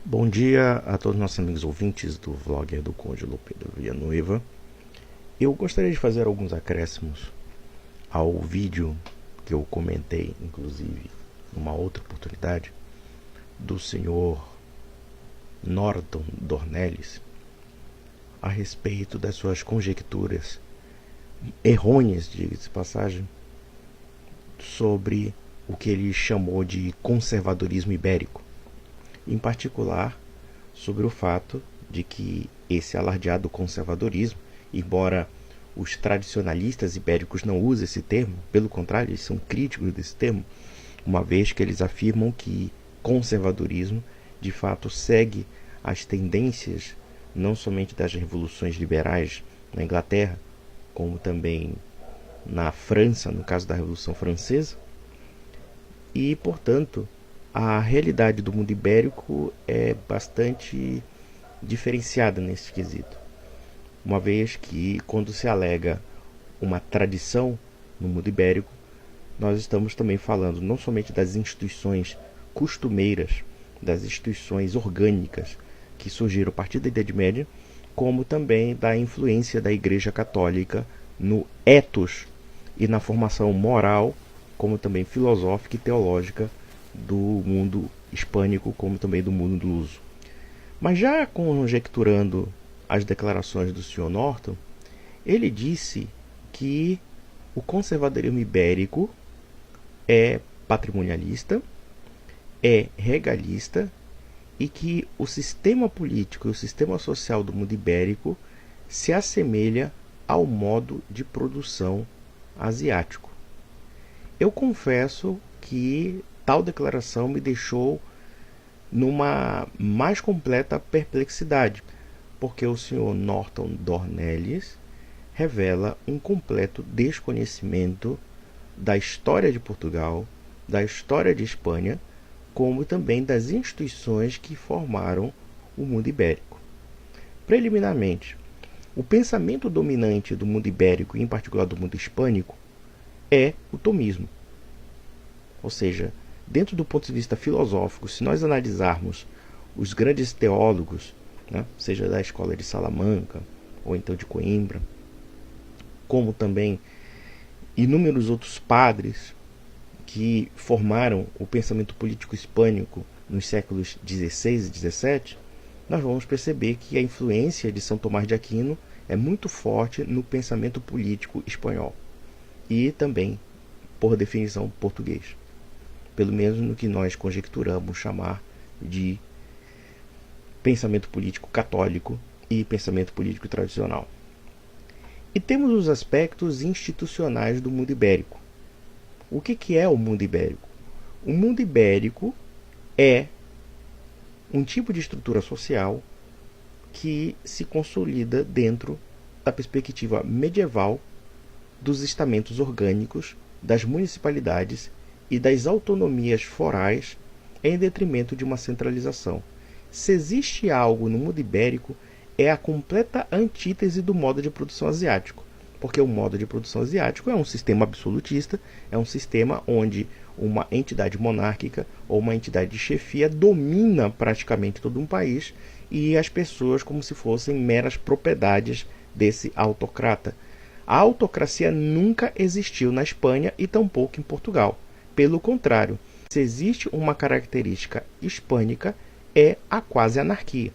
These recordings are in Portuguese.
Bom dia a todos os nossos amigos ouvintes do vlogger do Cônjuge Pedro Villanueva. Eu gostaria de fazer alguns acréscimos ao vídeo que eu comentei, inclusive, numa outra oportunidade, do senhor Norton Dornelles, a respeito das suas conjecturas errôneas, diga-se de passagem, sobre o que ele chamou de conservadorismo ibérico. Em particular, sobre o fato de que esse alardeado conservadorismo, embora os tradicionalistas ibéricos não usem esse termo, pelo contrário, eles são críticos desse termo, uma vez que eles afirmam que conservadorismo de fato segue as tendências não somente das revoluções liberais na Inglaterra, como também na França, no caso da Revolução Francesa, e, portanto, a realidade do mundo ibérico é bastante diferenciada nesse quesito, uma vez que, quando se alega uma tradição no mundo ibérico, nós estamos também falando não somente das instituições costumeiras, das instituições orgânicas que surgiram a partir da Idade Média, como também da influência da Igreja Católica no ethos e na formação moral, como também filosófica e teológica do mundo hispânico, como também do mundo luso. Mas já conjecturando as declarações do Sr. Norton, ele disse que o conservadorismo ibérico é patrimonialista, é regalista e que o sistema político e o sistema social do mundo ibérico se assemelha ao modo de produção asiático. Eu confesso que tal declaração me deixou numa mais completa perplexidade, porque o Sr. Norton Dornelles revela um completo desconhecimento da história de Portugal, da história de Espanha, como também das instituições que formaram o mundo ibérico. Preliminarmente, o pensamento dominante do mundo ibérico, e em particular do mundo hispânico, é o tomismo. Ou seja, dentro do ponto de vista filosófico, se nós analisarmos os grandes teólogos, né, seja da escola de Salamanca ou então de Coimbra, como também inúmeros outros padres que formaram o pensamento político hispânico nos séculos XVI e XVII, nós vamos perceber que a influência de São Tomás de Aquino é muito forte no pensamento político espanhol e também, por definição, português. Pelo menos no que nós conjecturamos chamar de pensamento político católico e pensamento político tradicional. E temos os aspectos institucionais do mundo ibérico. O que é o mundo ibérico? O mundo ibérico é um tipo de estrutura social que se consolida dentro da perspectiva medieval dos estamentos orgânicos, das municipalidades e das autonomias forais em detrimento de uma centralização. Se existe algo no mundo ibérico, é a completa antítese do modo de produção asiático, porque o modo de produção asiático é um sistema absolutista, é um sistema onde uma entidade monárquica ou uma entidade de chefia domina praticamente todo um país e as pessoas como se fossem meras propriedades desse autocrata. A autocracia nunca existiu na Espanha e tampouco em Portugal. Pelo contrário, se existe uma característica hispânica, é a quase anarquia.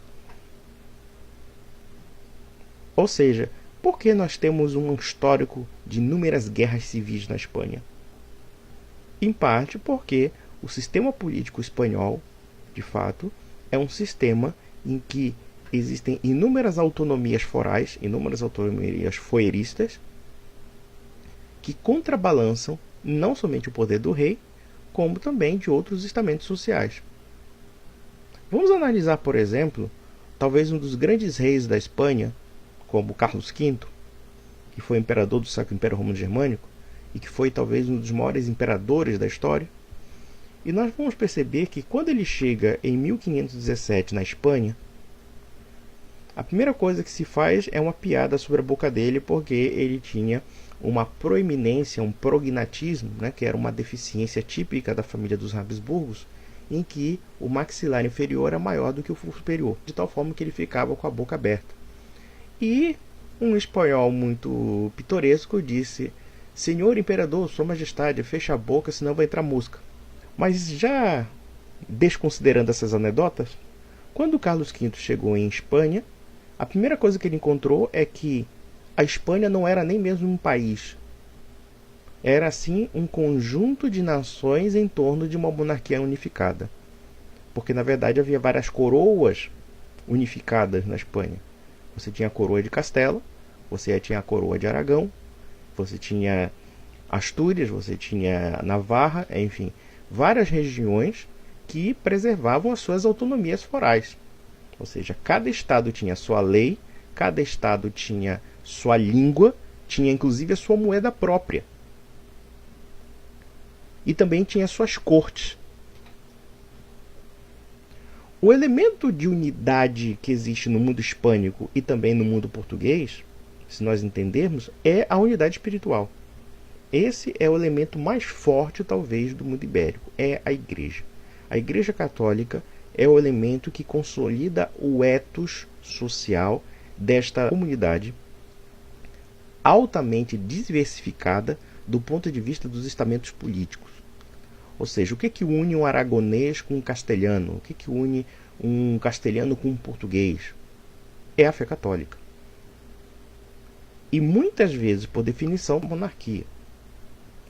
Ou seja, por que nós temos um histórico de inúmeras guerras civis na Espanha? Em parte porque o sistema político espanhol, de fato, é um sistema em que existem inúmeras autonomias forais, inúmeras autonomias foeristas, que contrabalançam não somente o poder do rei, como também de outros estamentos sociais. Vamos analisar, por exemplo, talvez um dos grandes reis da Espanha, como Carlos V, que foi imperador do Sacro Império Romano Germânico e que foi talvez um dos maiores imperadores da história. E nós vamos perceber que quando ele chega em 1517 na Espanha, a primeira coisa que se faz é uma piada sobre a boca dele, porque ele tinha uma proeminência, um prognatismo, né, que era uma deficiência típica da família dos Habsburgos, em que o maxilar inferior era maior do que o superior, de tal forma que ele ficava com a boca aberta. E um espanhol muito pitoresco disse: Senhor Imperador, Sua Majestade, fecha a boca, senão vai entrar mosca. Mas já desconsiderando essas anedotas, quando Carlos V chegou em Espanha, a primeira coisa que ele encontrou é que a Espanha não era nem mesmo um país. Era, sim, um conjunto de nações em torno de uma monarquia unificada. Porque, na verdade, havia várias coroas unificadas na Espanha. Você tinha a coroa de Castela, você tinha a coroa de Aragão, você tinha Astúrias, você tinha Navarra, enfim, várias regiões que preservavam as suas autonomias forais. Ou seja, cada estado tinha sua lei, cada estado tinha sua língua, tinha inclusive a sua moeda própria. E também tinha suas cortes. O elemento de unidade que existe no mundo hispânico e também no mundo português, se nós entendermos, é a unidade espiritual. Esse é o elemento mais forte, talvez, do mundo ibérico, é a Igreja. A Igreja Católica é o elemento que consolida o ethos social desta comunidade altamente diversificada do ponto de vista dos estamentos políticos. Ou seja, o que une um aragonês com um castelhano? O que une um castelhano com um português? É a fé católica. E muitas vezes, por definição, monarquia.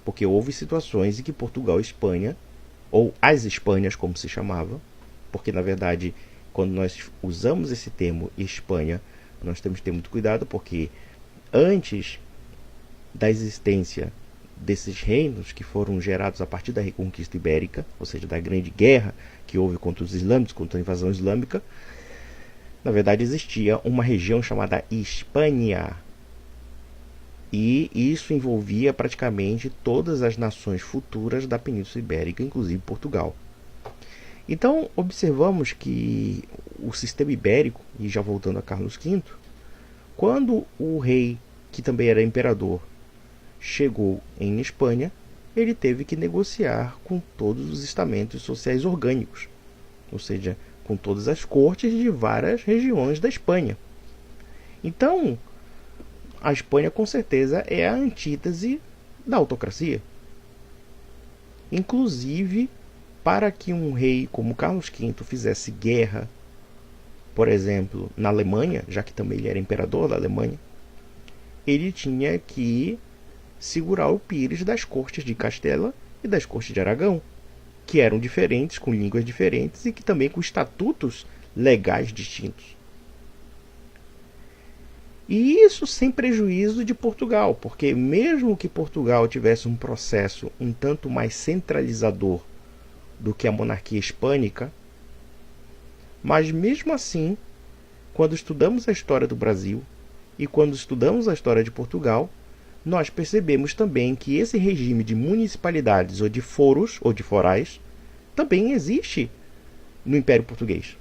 Porque houve situações em que Portugal e Espanha, ou as Espanhas como se chamava, porque na verdade, quando nós usamos esse termo Espanha, nós temos que ter muito cuidado, porque antes da existência desses reinos que foram gerados a partir da Reconquista Ibérica, ou seja, da grande guerra que houve contra os islâmicos, contra a invasão islâmica, na verdade existia uma região chamada Espanha. E isso envolvia praticamente todas as nações futuras da Península Ibérica, inclusive Portugal. Então, observamos que o sistema ibérico, e já voltando a Carlos V, quando o rei, que também era imperador, chegou em Espanha, ele teve que negociar com todos os estamentos sociais orgânicos, ou seja, com todas as cortes de várias regiões da Espanha. Então, a Espanha com certeza é a antítese da autocracia. Inclusive, para que um rei como Carlos V fizesse guerra, por exemplo, na Alemanha, já que também ele era imperador da Alemanha, ele tinha que segurar o pires das cortes de Castela e das cortes de Aragão, que eram diferentes, com línguas diferentes e que também com estatutos legais distintos. E isso sem prejuízo de Portugal, porque mesmo que Portugal tivesse um processo um tanto mais centralizador do que a monarquia hispânica, mas mesmo assim, quando estudamos a história do Brasil e quando estudamos a história de Portugal, nós percebemos também que esse regime de municipalidades ou de foros ou de forais também existe no Império Português.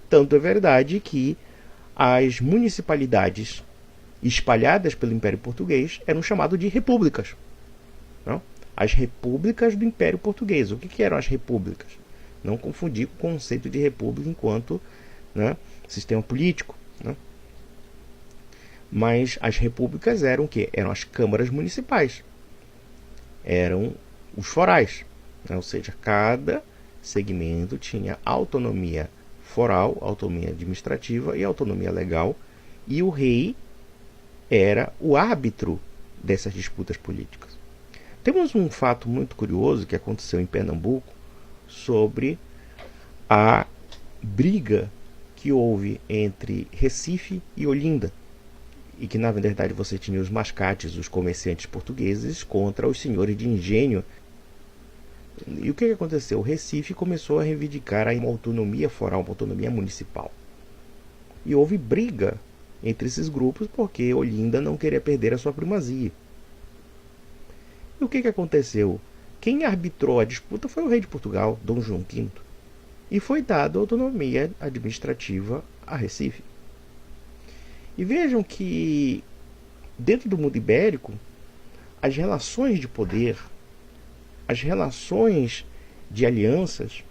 Tanto é verdade que as municipalidades espalhadas pelo Império Português eram chamadas de repúblicas. Não? As repúblicas do Império Português. O que eram as repúblicas? Não confundir com o conceito de república enquanto, né, sistema político. Né? Mas as repúblicas eram o quê? Eram as câmaras municipais. Eram os forais. Né? Ou seja, cada segmento tinha autonomia foral, autonomia administrativa e autonomia legal. E o rei era o árbitro dessas disputas políticas. Temos um fato muito curioso que aconteceu em Pernambuco sobre a briga que houve entre Recife e Olinda. E que, na verdade, você tinha os mascates, os comerciantes portugueses, contra os senhores de engenho. E o que aconteceu? O Recife começou a reivindicar uma autonomia foral, uma autonomia municipal. E houve briga entre esses grupos porque Olinda não queria perder a sua primazia. E o que aconteceu? Quem arbitrou a disputa foi o rei de Portugal, Dom João V. E foi dada autonomia administrativa a Recife. E vejam que, dentro do mundo ibérico, as relações de poder, as relações de alianças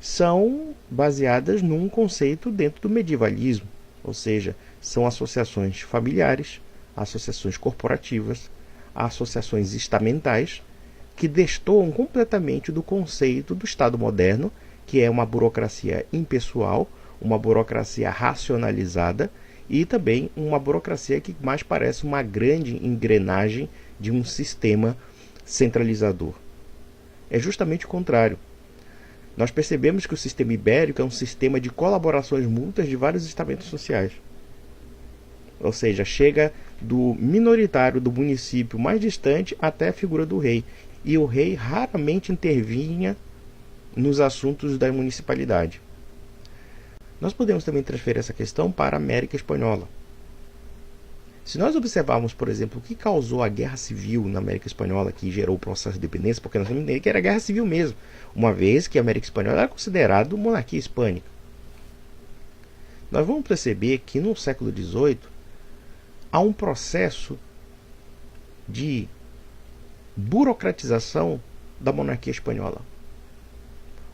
são baseadas num conceito dentro do medievalismo, ou seja, são associações familiares, associações corporativas, associações estamentais, que destoam completamente do conceito do Estado moderno, que é uma burocracia impessoal, uma burocracia racionalizada e também uma burocracia que mais parece uma grande engrenagem de um sistema centralizador. É justamente o contrário. Nós percebemos que o sistema ibérico é um sistema de colaborações mútuas de vários estamentos sociais. Ou seja, chega do minoritário do município mais distante até a figura do rei. E o rei raramente intervinha nos assuntos da municipalidade. Nós podemos também transferir essa questão para a América Espanhola. Se nós observarmos, por exemplo, o que causou a guerra civil na América Espanhola, que gerou o processo de independência, porque nós temos que entender que era guerra civil mesmo, uma vez que a América Espanhola era considerada monarquia hispânica. Nós vamos perceber que no século XVIII há um processo de burocratização da monarquia espanhola.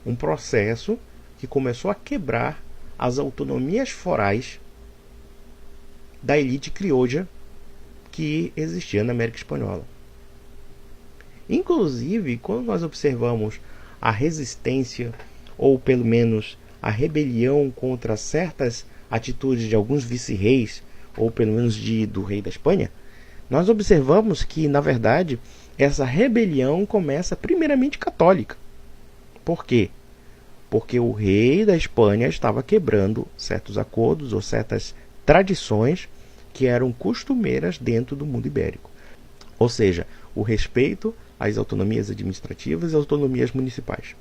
Um processo que começou a quebrar as autonomias forais da elite criolla que existia na América Espanhola. Inclusive, quando nós observamos a resistência, ou pelo menos a rebelião contra certas atitudes de alguns vice-reis, ou pelo menos do rei da Espanha, nós observamos que, na verdade, essa rebelião começa primeiramente católica. Por quê? Porque o rei da Espanha estava quebrando certos acordos ou certas tradições que eram costumeiras dentro do mundo ibérico. Ou seja, o respeito às autonomias administrativas e autonomias municipais.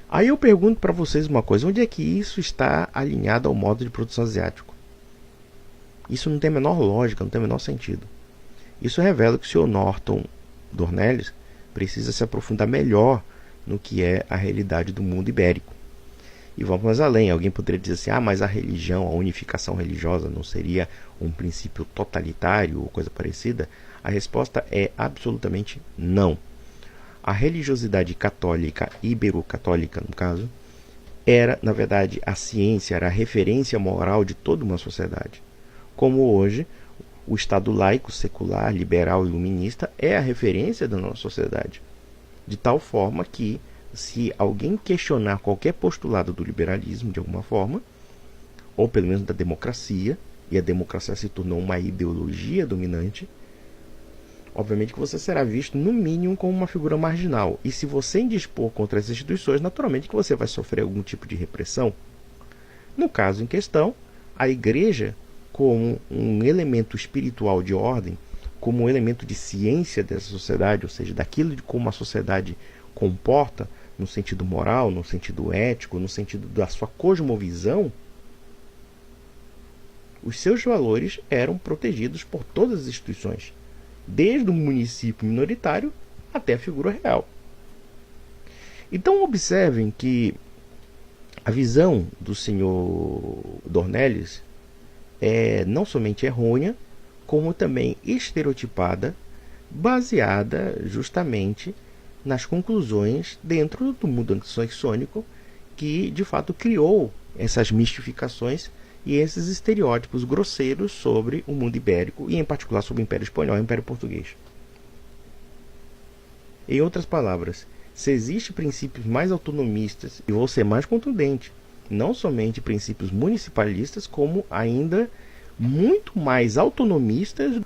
Aí eu pergunto para vocês uma coisa: onde é que isso está alinhado ao modo de produção asiático? Isso não tem a menor lógica, não tem o menor sentido. Isso revela que o Sr. Norton Dornelles precisa se aprofundar melhor no que é a realidade do mundo ibérico. E vamos mais além. Alguém poderia dizer assim: mas a religião, a unificação religiosa não seria um princípio totalitário ou coisa parecida? A resposta é absolutamente não. A religiosidade católica, ibero-católica no caso, era, na verdade, a ciência, era a referência moral de toda uma sociedade. Como hoje, o Estado laico, secular, liberal e iluminista é a referência da nossa sociedade. De tal forma que, se alguém questionar qualquer postulado do liberalismo de alguma forma, ou pelo menos da democracia, e a democracia se tornou uma ideologia dominante, obviamente que você será visto no mínimo como uma figura marginal. E se você indispor contra as instituições, naturalmente que você vai sofrer algum tipo de repressão. No caso em questão, a igreja, como um elemento espiritual de ordem, como um elemento de ciência dessa sociedade, ou seja, daquilo de como a sociedade comporta, no sentido moral, no sentido ético, no sentido da sua cosmovisão, os seus valores eram protegidos por todas as instituições, desde o município minoritário até a figura real. Então observem que a visão do senhor Dornelles é não somente errônea, como também estereotipada, baseada justamente nas conclusões dentro do mundo anglo-saxônico, que de fato criou essas mistificações e esses estereótipos grosseiros sobre o mundo ibérico e em particular sobre o Império Espanhol e o Império Português. Em outras palavras, se existem princípios mais autonomistas, e vou ser mais contundente, não somente princípios municipalistas, como ainda muito mais autonomistas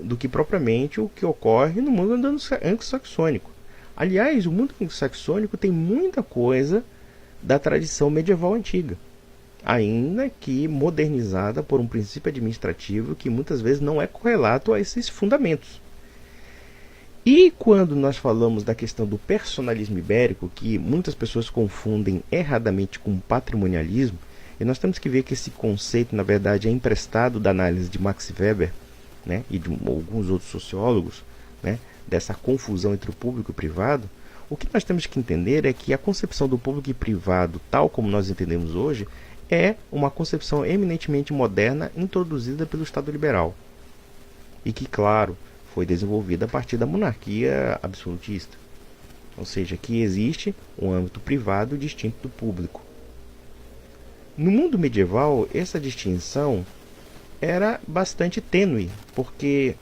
do que propriamente o que ocorre no mundo anglo-saxônico. Aliás, o mundo anglo-saxônico tem muita coisa da tradição medieval antiga, ainda que modernizada por um princípio administrativo que muitas vezes não é correlato a esses fundamentos. E quando nós falamos da questão do personalismo ibérico, que muitas pessoas confundem erradamente com patrimonialismo, e nós temos que ver que esse conceito, na verdade, é emprestado da análise de Max Weber, né, e de alguns outros sociólogos, né, dessa confusão entre o público e o privado. O que nós temos que entender é que a concepção do público e privado, tal como nós entendemos hoje, é uma concepção eminentemente moderna introduzida pelo Estado liberal. E que, claro, foi desenvolvida a partir da monarquia absolutista. Ou seja, que existe um âmbito privado distinto do público. No mundo medieval, essa distinção era bastante tênue, porque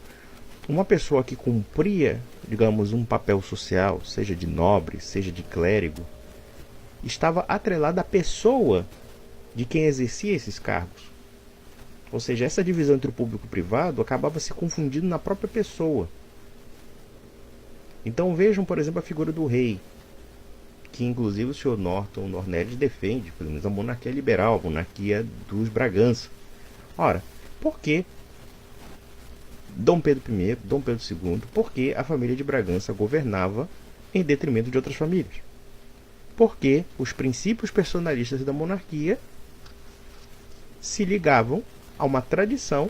uma pessoa que cumpria, digamos, um papel social, seja de nobre, seja de clérigo, estava atrelada à pessoa de quem exercia esses cargos. Ou seja, essa divisão entre o público e o privado acabava se confundindo na própria pessoa. Então vejam, por exemplo, a figura do rei, que inclusive o Sr. Norton Nornelles defende, pelo menos a monarquia liberal, a monarquia dos Bragança. Ora, por que Dom Pedro I, Dom Pedro II, por que a família de Bragança governava em detrimento de outras famílias? Porque os princípios personalistas da monarquia se ligavam a uma tradição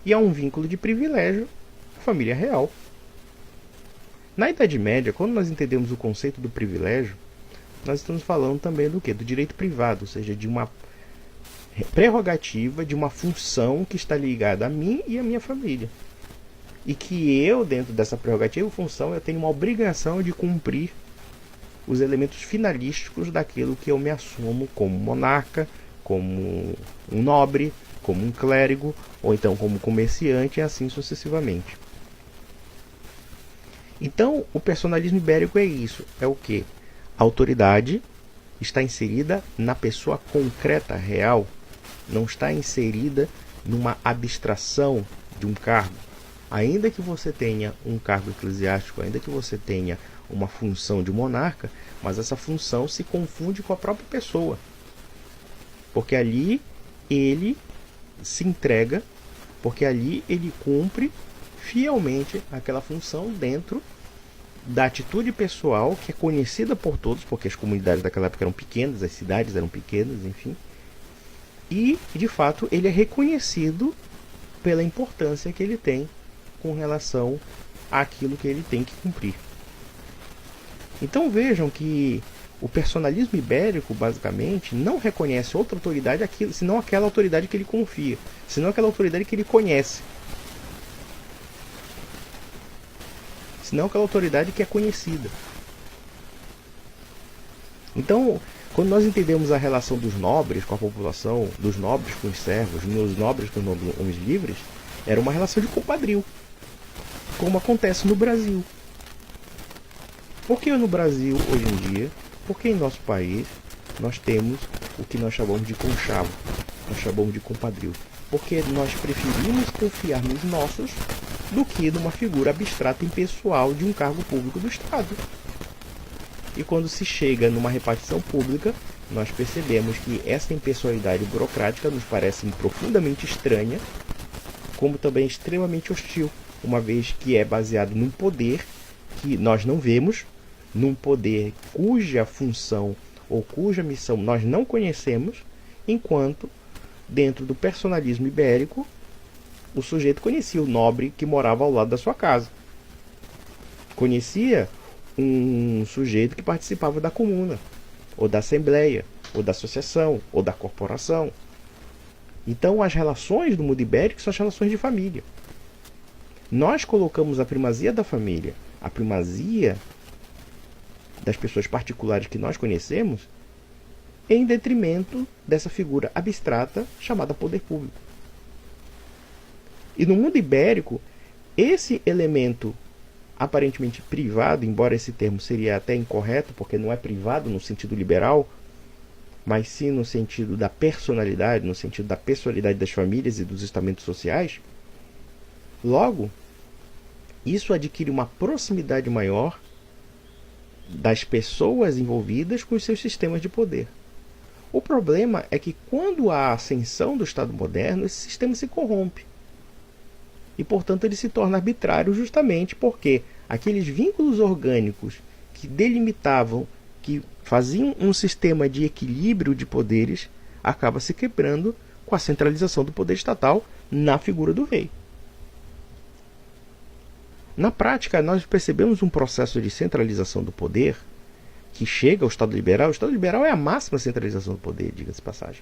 e a um vínculo de privilégio à família real. Na Idade Média, quando nós entendemos o conceito do privilégio, nós estamos falando também do quê? Do direito privado, ou seja, de uma prerrogativa, de uma função que está ligada a mim e a minha família. E que eu, dentro dessa prerrogativa e função, eu tenho uma obrigação de cumprir os elementos finalísticos daquilo que eu me assumo como monarca, como um nobre, como um clérigo, ou então como comerciante, e assim sucessivamente. Então, o personalismo ibérico é isso, é o quê? A autoridade está inserida na pessoa concreta, real, não está inserida numa abstração de um cargo. Ainda que você tenha um cargo eclesiástico, ainda que você tenha uma função de monarca, mas essa função se confunde com a própria pessoa. Porque ali ele se entrega, porque ali ele cumpre fielmente aquela função dentro da atitude pessoal que é conhecida por todos, porque as comunidades daquela época eram pequenas, as cidades eram pequenas, enfim. E, de fato, ele é reconhecido pela importância que ele tem com relação àquilo que ele tem que cumprir. Então vejam que o personalismo ibérico, basicamente, não reconhece outra autoridade senão aquela autoridade que ele confia, senão aquela autoridade que ele conhece, senão aquela autoridade que é conhecida. Então, quando nós entendemos a relação dos nobres com a população, dos nobres com os servos, dos nobres com os homens livres, era uma relação de compadrio, como acontece no Brasil. Por que no Brasil, hoje em dia, porque em nosso país, nós temos o que nós chamamos de conchavo, nós chamamos de compadrio? Porque nós preferimos confiar nos nossos do que numa figura abstrata e impessoal de um cargo público do Estado. E quando se chega numa repartição pública, nós percebemos que essa impessoalidade burocrática nos parece profundamente estranha, como também extremamente hostil, uma vez que é baseado num poder que nós não vemos, num poder cuja função ou cuja missão nós não conhecemos, enquanto, dentro do personalismo ibérico, o sujeito conhecia o nobre que morava ao lado da sua casa. Conhecia um sujeito que participava da comuna, ou da assembleia, ou da associação, ou da corporação. Então, as relações do mundo ibérico são as relações de família. Nós colocamos a primazia da família, a primazia das pessoas particulares que nós conhecemos, em detrimento dessa figura abstrata chamada poder público. E no mundo ibérico, esse elemento aparentemente privado, embora esse termo seria até incorreto, porque não é privado no sentido liberal, mas sim no sentido da personalidade, no sentido da pessoalidade das famílias e dos estamentos sociais, logo, isso adquire uma proximidade maior das pessoas envolvidas com os seus sistemas de poder. O problema é que quando há a ascensão do Estado moderno, esse sistema se corrompe. E, portanto, ele se torna arbitrário justamente porque aqueles vínculos orgânicos que delimitavam, que faziam um sistema de equilíbrio de poderes, acaba se quebrando com a centralização do poder estatal na figura do rei. Na prática, nós percebemos um processo de centralização do poder que chega ao Estado liberal. O Estado liberal é a máxima centralização do poder, diga-se de passagem.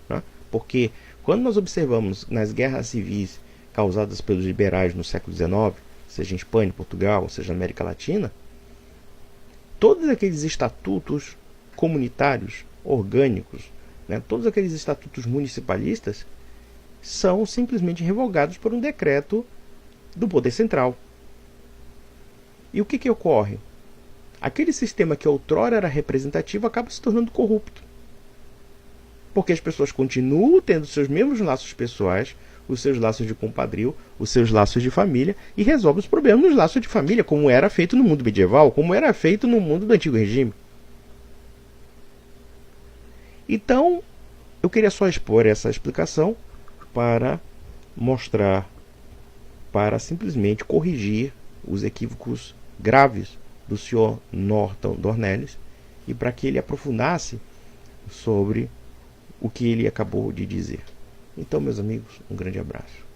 Né? Porque quando nós observamos nas guerras civis causadas pelos liberais no século XIX, seja em Espanha, Portugal, seja na América Latina, todos aqueles estatutos comunitários, orgânicos, né, todos aqueles estatutos municipalistas são simplesmente revogados por um decreto do poder central. E o que ocorre? Aquele sistema que outrora era representativo acaba se tornando corrupto. Porque as pessoas continuam tendo seus mesmos laços pessoais, os seus laços de compadrio, os seus laços de família, e resolvem os problemas nos laços de família, como era feito no mundo medieval, como era feito no mundo do Antigo Regime. Então, eu queria só expor essa explicação para mostrar, para simplesmente corrigir os equívocos graves do Sr. Norton Dornelles e para que ele aprofundasse sobre o que ele acabou de dizer. Então, meus amigos, um grande abraço.